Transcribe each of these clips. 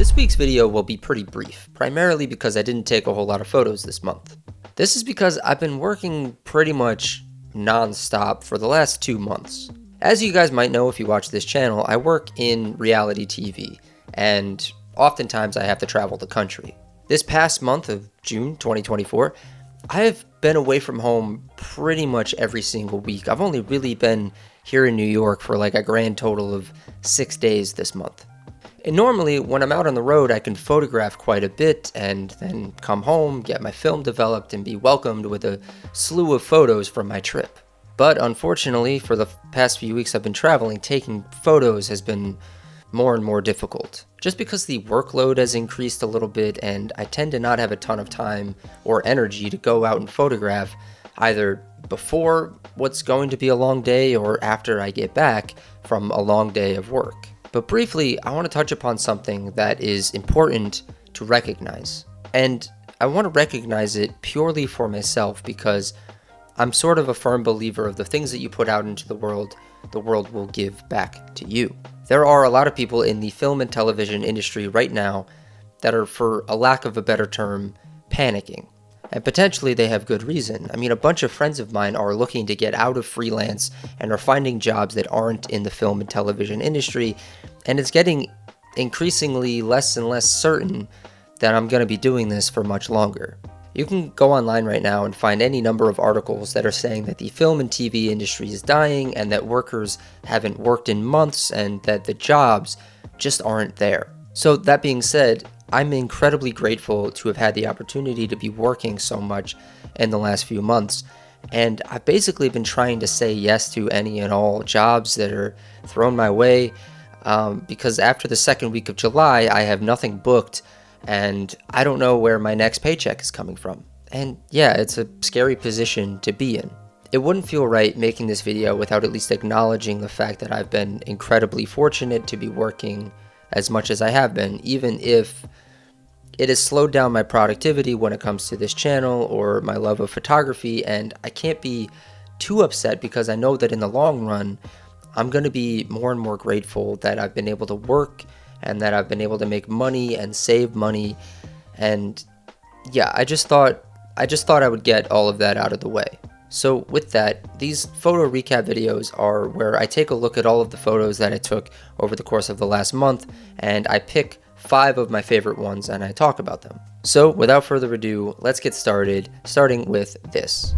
This week's video will be pretty brief, primarily because I didn't take a whole lot of photos this month. This is because I've been working pretty much non-stop for the last 2 months. As you guys might know if you watch this channel, I work in reality TV, and oftentimes I have to travel the country. This past month of June 2024, I have been away from home pretty much every single week. I've only really been here in New York for like a grand total of 6 days this month. And normally, when I'm out on the road, I can photograph quite a bit and then come home, get my film developed, and be welcomed with a slew of photos from my trip. But unfortunately, for the past few weeks I've been traveling, taking photos has been more and more difficult. Just because the workload has increased a little bit and I tend to not have a ton of time or energy to go out and photograph either before what's going to be a long day or after I get back from a long day of work. But briefly, I want to touch upon something that is important to recognize. And I want to recognize it purely for myself because I'm sort of a firm believer of the things that you put out into the world will give back to you. There are a lot of people in the film and television industry right now that are, for a lack of a better term, panicking. And potentially they have good reason. I mean, a bunch of friends of mine are looking to get out of freelance and are finding jobs that aren't in the film and television industry, and it's getting increasingly less and less certain that I'm going to be doing this for much longer. You can go online right now and find any number of articles that are saying that the film and TV industry is dying and that workers haven't worked in months and that the jobs just aren't there. So that being said, I'm incredibly grateful to have had the opportunity to be working so much in the last few months. And I've basically been trying to say yes to any and all jobs that are thrown my way because after the second week of July, I have nothing booked and I don't know where my next paycheck is coming from. And yeah, it's a scary position to be in. It wouldn't feel right making this video without at least acknowledging the fact that I've been incredibly fortunate to be working as much as I have been, even if it has slowed down my productivity when it comes to this channel or my love of photography, and I can't be too upset because I know that in the long run, I'm going to be more and more grateful that I've been able to work and that I've been able to make money and save money. And yeah, I just thought I would get all of that out of the way. So with that, these photo recap videos are where I take a look at all of the photos that I took over the course of the last month, and I pick 5 of my favorite ones and I talk about them. So without further ado, let's get started, starting with this.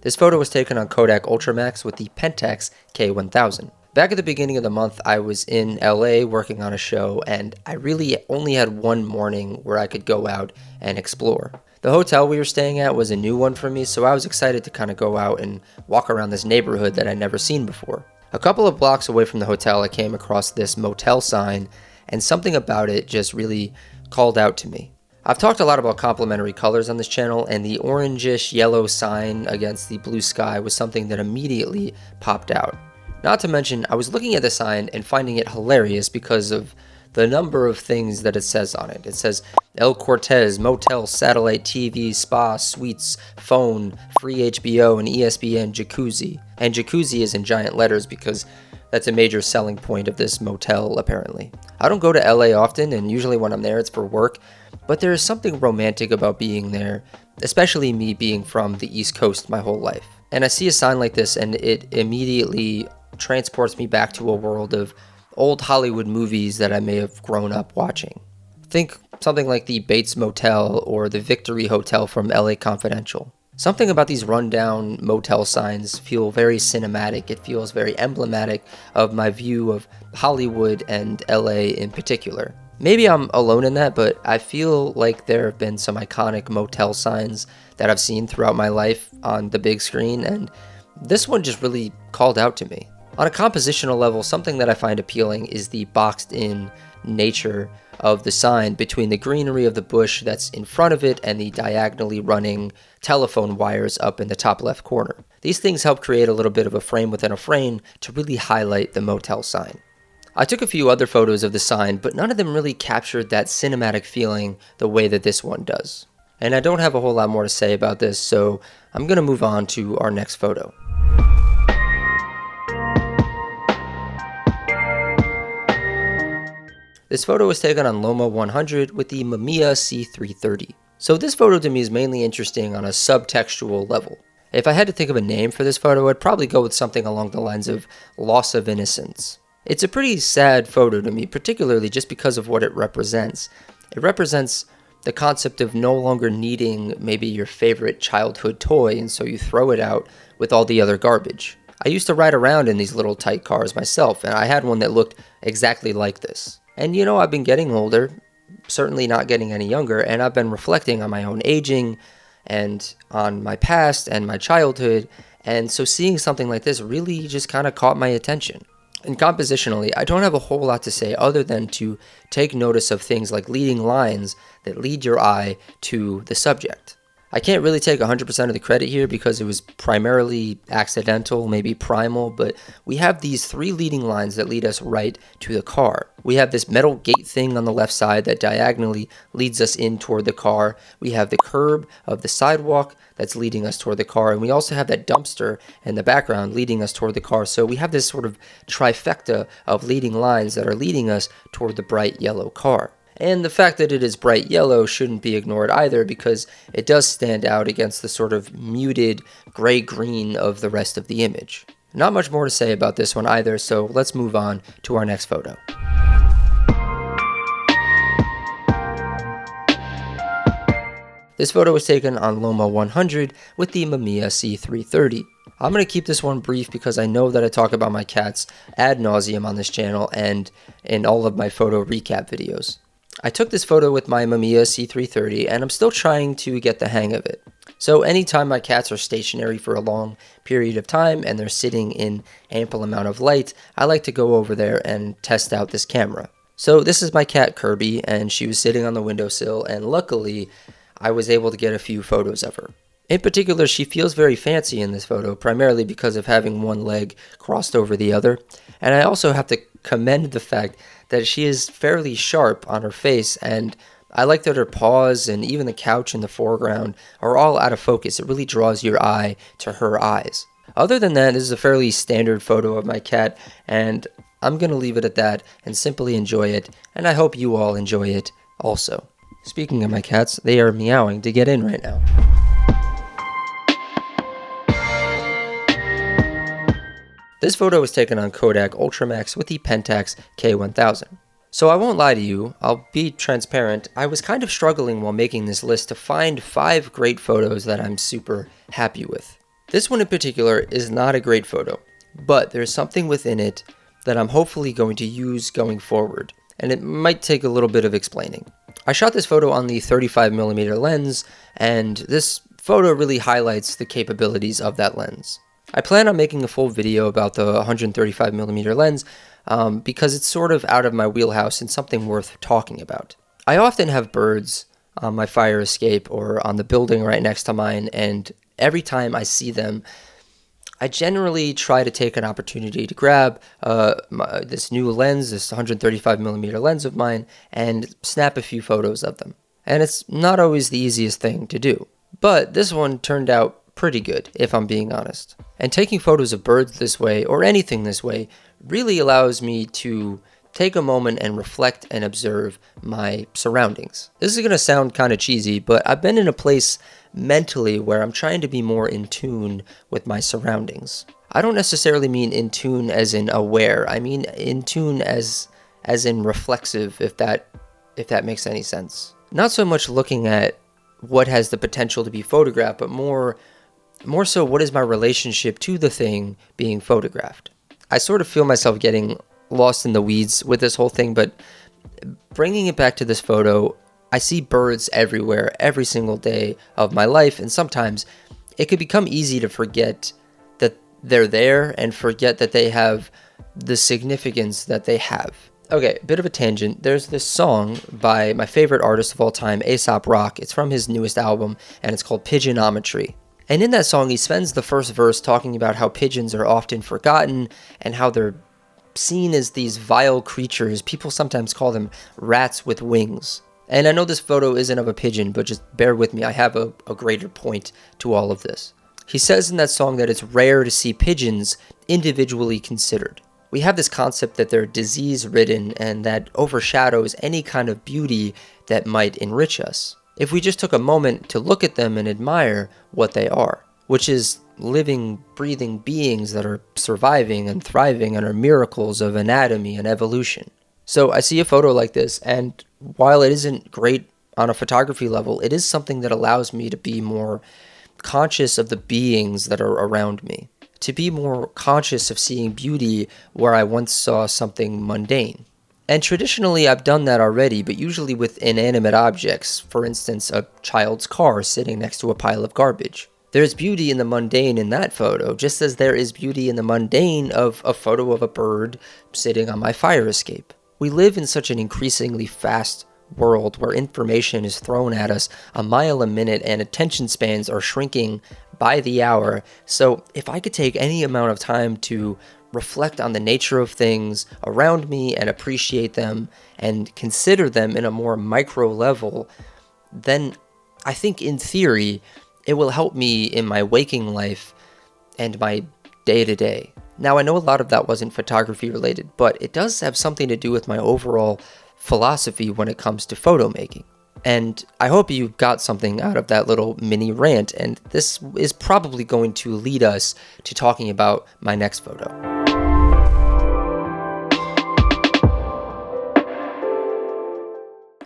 This photo was taken on Kodak Ultramax with the Pentax K1000. Back at the beginning of the month, I was in LA working on a show, and I really only had one morning where I could go out and explore. The hotel we were staying at was a new one for me, so I was excited to kind of go out and walk around this neighborhood that I'd never seen before. A couple of blocks away from the hotel, I came across this motel sign, and something about it just really called out to me. I've talked a lot about complementary colors on this channel, and the orangish yellow sign against the blue sky was something that immediately popped out. Not to mention, I was looking at the sign and finding it hilarious because of the number of things that it says on it. It says El CORTEZ Motel, satellite TV, spa, suites, phone, free HBO and ESPN, jacuzzi. And jacuzzi is in giant letters because that's a major selling point of this motel, apparently. I don't go to LA often, and usually when I'm there it's for work, but there is something romantic about being there, especially me being from the East Coast my whole life. And I see a sign like this and it immediately transports me back to a world of old Hollywood movies that I may have grown up watching. Think something like the Bates Motel or the Victory Hotel from LA Confidential. Something about these rundown motel signs feel very cinematic. It feels very emblematic of my view of Hollywood and LA in particular. Maybe I'm alone in that, but I feel like there have been some iconic motel signs that I've seen throughout my life on the big screen, and this one just really called out to me. On a compositional level, something that I find appealing is the boxed-in nature of the sign between the greenery of the bush that's in front of it and the diagonally running telephone wires up in the top left corner. These things help create a little bit of a frame within a frame to really highlight the motel sign. I took a few other photos of the sign, but none of them really captured that cinematic feeling the way that this one does. And I don't have a whole lot more to say about this, so I'm going to move on to our next photo. This photo was taken on Loma 100 with the Mamiya C330. So this photo to me is mainly interesting on a subtextual level. If I had to think of a name for this photo, I'd probably go with something along the lines of loss of innocence. It's a pretty sad photo to me, particularly just because of what it represents. It represents the concept of no longer needing maybe your favorite childhood toy, and so you throw it out with all the other garbage. I used to ride around in these little tight cars myself, and I had one that looked exactly like this. And you know, I've been getting older, certainly not getting any younger, and I've been reflecting on my own aging and on my past and my childhood, and so seeing something like this really just kind of caught my attention. And compositionally, I don't have a whole lot to say other than to take notice of things like leading lines that lead your eye to the subject. I can't really take 100% of the credit here because it was primarily accidental, maybe primal, but we have these three leading lines that lead us right to the car. We have this metal gate thing on the left side that diagonally leads us in toward the car. We have the curb of the sidewalk that's leading us toward the car, and we also have that dumpster in the background leading us toward the car. So we have this sort of trifecta of leading lines that are leading us toward the bright yellow car. And the fact that it is bright yellow shouldn't be ignored either, because it does stand out against the sort of muted gray-green of the rest of the image. Not much more to say about this one either, so let's move on to our next photo. This photo was taken on Loma 100 with the Mamiya C330. I'm going to keep this one brief because I know that I talk about my cats ad nauseum on this channel and in all of my photo recap videos. I took this photo with my Mamiya C330 and I'm still trying to get the hang of it. So anytime my cats are stationary for a long period of time and they're sitting in ample amount of light, I like to go over there and test out this camera. So this is my cat Kirby, and she was sitting on the windowsill, and luckily I was able to get a few photos of her. In particular, she feels very fancy in this photo, primarily because of having one leg crossed over the other. And I also have to commend the fact that she is fairly sharp on her face, and I like that her paws and even the couch in the foreground are all out of focus. It really draws your eye to her eyes. Other than that, this is a fairly standard photo of my cat, and I'm going to leave it at that and simply enjoy it, and I hope you all enjoy it also. Speaking of my cats, they are meowing to get in right now. This photo was taken on Kodak Ultramax with the Pentax K1000. So I won't lie to you, I'll be transparent, I was kind of struggling while making this list to find 5 great photos that I'm super happy with. This one in particular is not a great photo, but there's something within it that I'm hopefully going to use going forward, and it might take a little bit of explaining. I shot this photo on the 35mm lens, and this photo really highlights the capabilities of that lens. I plan on making a full video about the 135mm lens because it's sort of out of my wheelhouse and something worth talking about. I often have birds on my fire escape or on the building right next to mine, and every time I see them, I generally try to take an opportunity to grab this new lens, this 135mm lens of mine, and snap a few photos of them. And it's not always the easiest thing to do. But this one turned out pretty good, if I'm being honest. And taking photos of birds this way, or anything this way, really allows me to take a moment and reflect and observe my surroundings. This is going to sound kind of cheesy, but I've been in a place mentally where I'm trying to be more in tune with my surroundings. I don't necessarily mean in tune as in aware. I mean in tune as in reflexive, if that makes any sense. Not so much looking at what has the potential to be photographed, but more so what is my relationship to the thing being photographed. I sort of feel myself getting lost in the weeds with this whole thing, but bringing it back to this photo, I see birds everywhere every single day of my life, and sometimes it could become easy to forget that they're there and forget that they have the significance that they have. Okay, bit of a tangent. There's this song by my favorite artist of all time, A$AP Rock. It's from his newest album, and it's called Pigeonometry. And in that song, he spends the first verse talking about how pigeons are often forgotten and how they're seen as these vile creatures. People sometimes call them rats with wings. And I know this photo isn't of a pigeon, but just bear with me. I have a greater point to all of this. He says in that song that it's rare to see pigeons individually considered. We have this concept that they're disease-ridden and that overshadows any kind of beauty that might enrich us, if we just took a moment to look at them and admire what they are, which is living, breathing beings that are surviving and thriving and are miracles of anatomy and evolution. So I see a photo like this, and while it isn't great on a photography level, it is something that allows me to be more conscious of the beings that are around me, to be more conscious of seeing beauty where I once saw something mundane. And traditionally I've done that already, but usually with inanimate objects, for instance a child's car sitting next to a pile of garbage. There's beauty in the mundane in that photo, just as there is beauty in the mundane of a photo of a bird sitting on my fire escape. We live in such an increasingly fast world where information is thrown at us a mile a minute and attention spans are shrinking by the hour. So if I could take any amount of time to reflect on the nature of things around me and appreciate them and consider them in a more micro level, then I think in theory it will help me in my waking life and my day-to-day. Now I know a lot of that wasn't photography related, but it does have something to do with my overall philosophy when it comes to photo making. And I hope you got something out of that little mini rant, and this is probably going to lead us to talking about my next photo.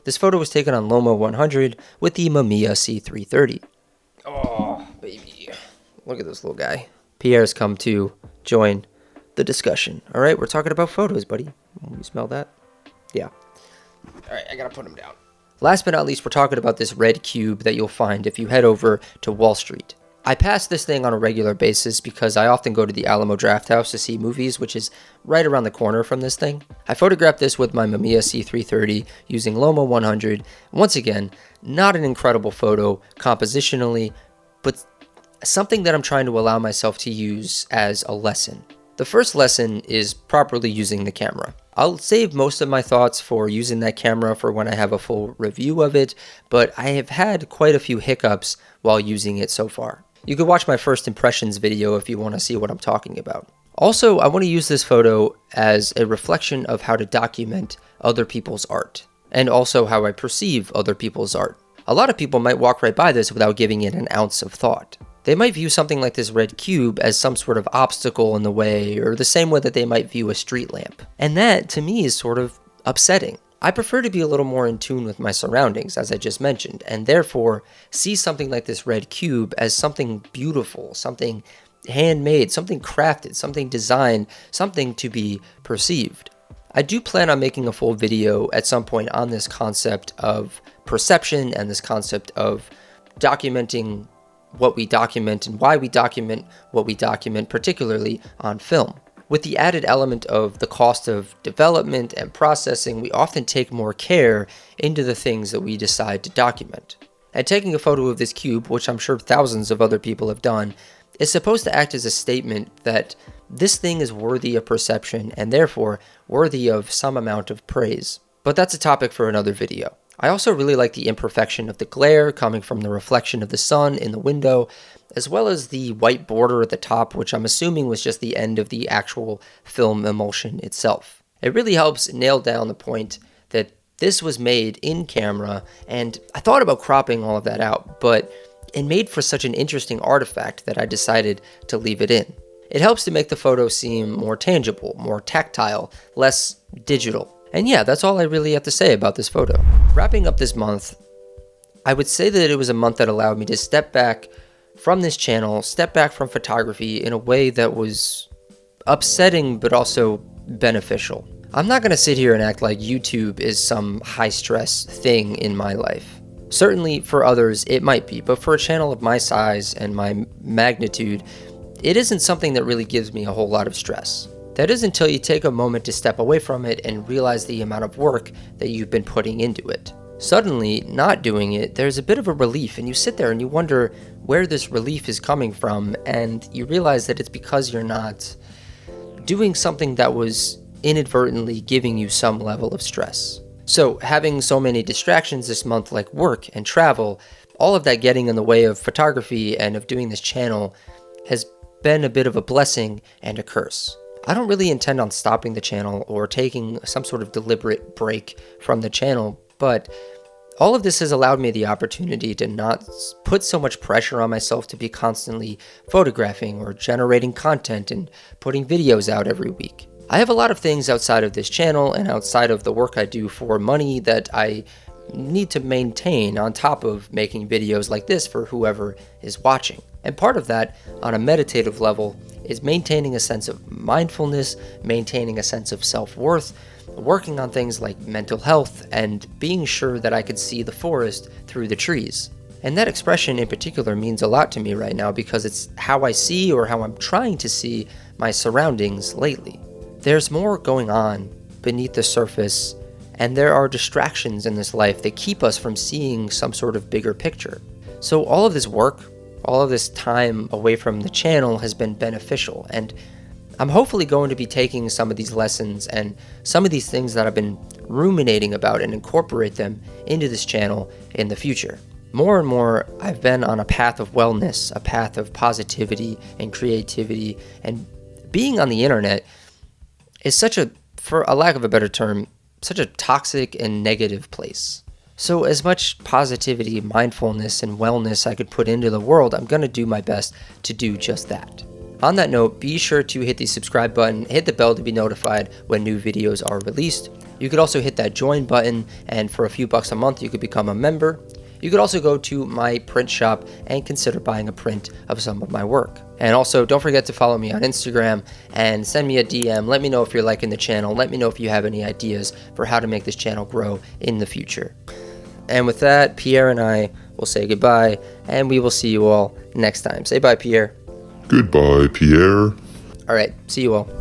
This photo was taken on Lomo 100 with the Mamiya C330. Oh, baby. Look at this little guy. Pierre's come to join the discussion. All right, we're talking about photos, buddy. You smell that? Yeah. All right, I gotta put him down. Last but not least, we're talking about this red cube that you'll find if you head over to Wall Street. I pass this thing on a regular basis because I often go to the Alamo Drafthouse to see movies, which is right around the corner from this thing. I photographed this with my Mamiya C330 using Lomo 100. Once again, not an incredible photo compositionally, but something that I'm trying to allow myself to use as a lesson. The first lesson is properly using the camera. I'll save most of my thoughts for using that camera for when I have a full review of it, but I have had quite a few hiccups while using it so far. You can watch my first impressions video if you want to see what I'm talking about. Also, I want to use this photo as a reflection of how to document other people's art, and also how I perceive other people's art. A lot of people might walk right by this without giving it an ounce of thought. They might view something like this red cube as some sort of obstacle in the way, or the same way that they might view a street lamp. And that, to me, is sort of upsetting. I prefer to be a little more in tune with my surroundings, as I just mentioned, and therefore see something like this red cube as something beautiful, something handmade, something crafted, something designed, something to be perceived. I do plan on making a full video at some point on this concept of perception and this concept of documenting what we document and why we document what we document, particularly on film. With the added element of the cost of development and processing, we often take more care into the things that we decide to document. And taking a photo of this cube, which I'm sure thousands of other people have done, is supposed to act as a statement that this thing is worthy of perception and therefore worthy of some amount of praise. But that's a topic for another video. I also really like the imperfection of the glare coming from the reflection of the sun in the window, as well as the white border at the top, which I'm assuming was just the end of the actual film emulsion itself. It really helps nail down the point that this was made in camera, and I thought about cropping all of that out, but it made for such an interesting artifact that I decided to leave it in. It helps to make the photo seem more tangible, more tactile, less digital. And yeah, that's all I really have to say about this photo. Wrapping up this month, I would say that it was a month that allowed me to step back from this channel, step back from photography in a way that was upsetting but also beneficial. I'm not going to sit here and act like YouTube is some high-stress thing in my life. Certainly for others it might be, but for a channel of my size and my magnitude, it isn't something that really gives me a whole lot of stress. That is until you take a moment to step away from it and realize the amount of work that you've been putting into it. Suddenly, not doing it, there's a bit of a relief, and you sit there and you wonder where this relief is coming from, and you realize that it's because you're not doing something that was inadvertently giving you some level of stress. So having so many distractions this month like work and travel, all of that getting in the way of photography and of doing this channel has been a bit of a blessing and a curse. I don't really intend on stopping the channel or taking some sort of deliberate break from the channel, but all of this has allowed me the opportunity to not put so much pressure on myself to be constantly photographing or generating content and putting videos out every week. I have a lot of things outside of this channel and outside of the work I do for money that I need to maintain on top of making videos like this for whoever is watching. And part of that, on a meditative level, is maintaining a sense of mindfulness, maintaining a sense of self-worth, working on things like mental health, and being sure that I could see the forest through the trees. And that expression in particular means a lot to me right now because it's how I see, or how I'm trying to see, my surroundings lately. There's more going on beneath the surface, and there are distractions in this life that keep us from seeing some sort of bigger picture. So all of this work, all of this time away from the channel has been beneficial, and I'm hopefully going to be taking some of these lessons and some of these things that I've been ruminating about and incorporate them into this channel in the future. More and more, I've been on a path of wellness, a path of positivity and creativity, and being on the internet is such a, for a lack of a better term, such a toxic and negative place. So as much positivity, mindfulness, and wellness I could put into the world, I'm going to do my best to do just that. On that note, be sure to hit the subscribe button, hit the bell to be notified when new videos are released. You could also hit that join button, and for a few bucks a month, you could become a member. You could also go to my print shop and consider buying a print of some of my work. And also, don't forget to follow me on Instagram and send me a DM. Let me know if you're liking the channel. Let me know if you have any ideas for how to make this channel grow in the future. And with that, Pierre and I will say goodbye, and we will see you all next time. Say bye, Pierre. Goodbye, Pierre. All right, see you all.